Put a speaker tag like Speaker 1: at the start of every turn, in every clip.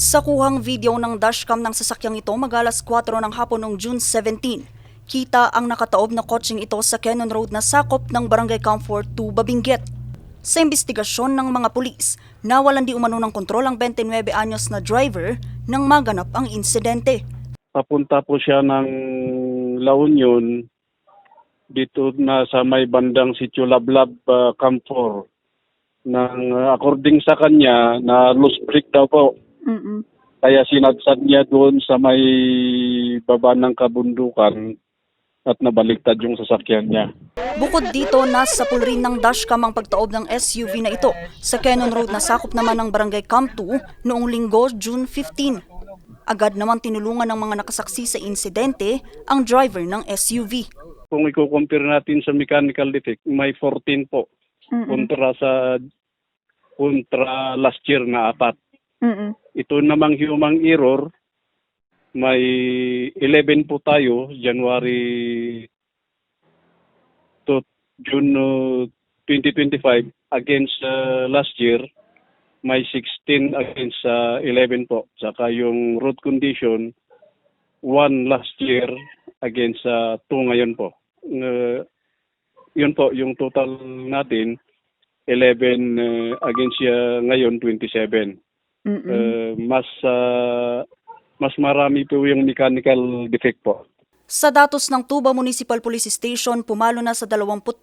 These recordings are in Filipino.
Speaker 1: Sa kuhang video ng dashcam ng sasakyang ito mag-alas 4 ng hapon noong June 17, kita ang nakataob na kotseng ito sa Cannon Road na sakop ng Barangay Comfort 2, Babinguet. Sa imbestigasyon ng mga pulis, nawalan di umano ng kontrol ang 29 anyos na driver nang maganap ang insidente.
Speaker 2: Papunta po siya ng La Union dito na sa may bandang Sitio Lablab, Camfor. According sa kanya, na loose brake daw po. Kaya sinadsad niya doon sa may baba ng kabundukan at nabaliktad yung sasakyan niya.
Speaker 1: Bukod dito, nasa pulrin ng dashcam ang pagtaob ng SUV na ito sa Cannon Road na sakop naman ng Barangay Camp 2 noong Linggo, June 15. Agad naman tinulungan ng mga nakasaksi sa insidente ang driver ng SUV.
Speaker 2: Kung i-compare natin sa mechanical defect, may 14 po. Kontra last year na 4. Ito namang human error, may 11 po tayo, January to June 2025 against last year, may 16 against 11 po. Saka yung road condition, 1 last year against 2 ngayon po. Yun po, yung total natin, 11 against ngayon, 27. Mas marami po yung mechanical defect po.
Speaker 1: Sa datos ng Tuba Municipal Police Station, pumalo na sa 27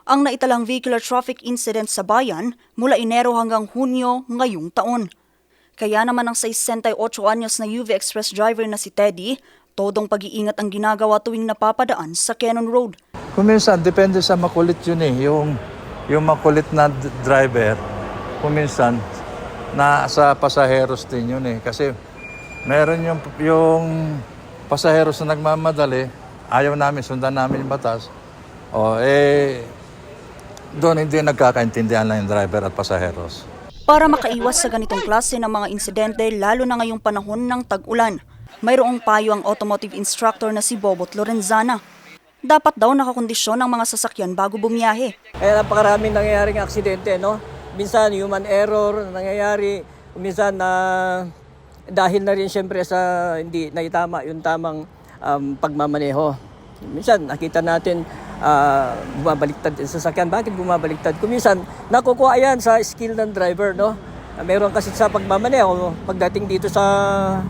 Speaker 1: ang naitalang vehicular traffic incident sa bayan mula Enero hanggang Hunyo ngayong taon. Kaya naman ang 68 anyos na UV Express driver na si Teddy, todong pag-iingat ang ginagawa tuwing napapadaan sa Cannon Road.
Speaker 3: Kuminsan, depende sa makulit yun yung makulit na driver, kuminsan, sa pasaheros din yun Kasi meron yung pasaheros na nagmamadali, ayaw namin, sundan namin yung batas. Doon hindi nagkakaintindihan lang yung driver at pasaheros.
Speaker 1: Para makaiwas sa ganitong klase ng mga insidente, lalo na ngayong panahon ng tag-ulan, mayroong payo ang automotive instructor na si Bobot Lorenzana. Dapat daw nakakondisyon ang mga sasakyan bago bumiyahe.
Speaker 4: Napakaraming nangyayaring aksidente, no? Minsan human error nangyayari, minsan dahil na rin siyempre sa hindi naitama yung tamang pagmamaneho. Minsan nakita natin bumabaliktad yung sasakyan. Bakit bumabaliktad? Kung minsan nakukuha yan sa skill ng driver, no? Meron kasi sa pagmamaneho, pagdating dito sa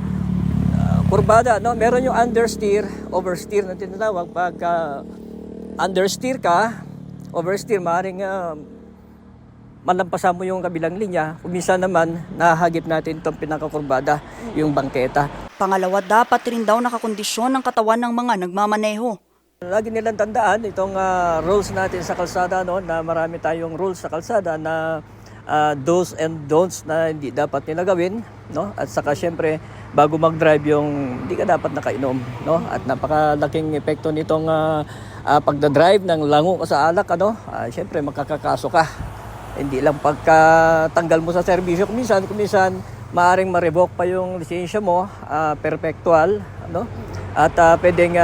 Speaker 4: kurbada, no? Meron yung understeer, oversteer na tinatawag. Pag understeer ka, oversteer, maaaring malampasan mo yung kabilang linya. Minsan naman, nahagip natin itong pinakakurbada, yung bangketa.
Speaker 1: Pangalawa, dapat rin daw nakakondisyon ng katawan ng mga nagmamaneho.
Speaker 4: Lagi nilang tandaan itong rules natin sa kalsada, no? Na marami tayong rules sa kalsada na do's and don'ts na hindi dapat nila gawin, no? At saka syempre, bago mag-drive hindi ka dapat nakainom, no? At napakalaking epekto nitong pagdadrive ng lango ka sa alak, syempre makakakaso ka. Hindi lang pagkatanggal mo sa serbisyo, kuminsan maaring ma-revoke pa yung lisensya mo, perpetual, At pwedeng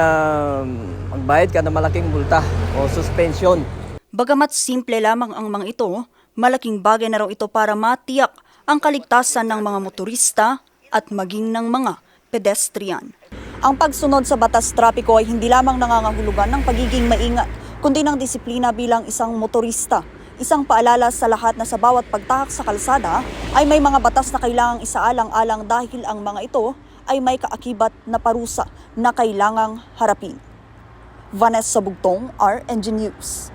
Speaker 4: magbayad ka ng malaking multa o suspension.
Speaker 1: Bagamat simple lamang ang mga ito, malaking bagay na raw ito para matiyak ang kaligtasan ng mga motorista at maging ng mga pedestrian. Ang pagsunod sa batas trapiko ay hindi lamang nangangahulugan ng pagiging maingat, kundi ng disiplina bilang isang motorista. Isang paalala sa lahat na sa bawat pagtahak sa kalsada ay may mga batas na kailangang isaalang-alang dahil ang mga ito ay may kaakibat na parusa na kailangang harapin. Vanessa Bugtong, RNG News.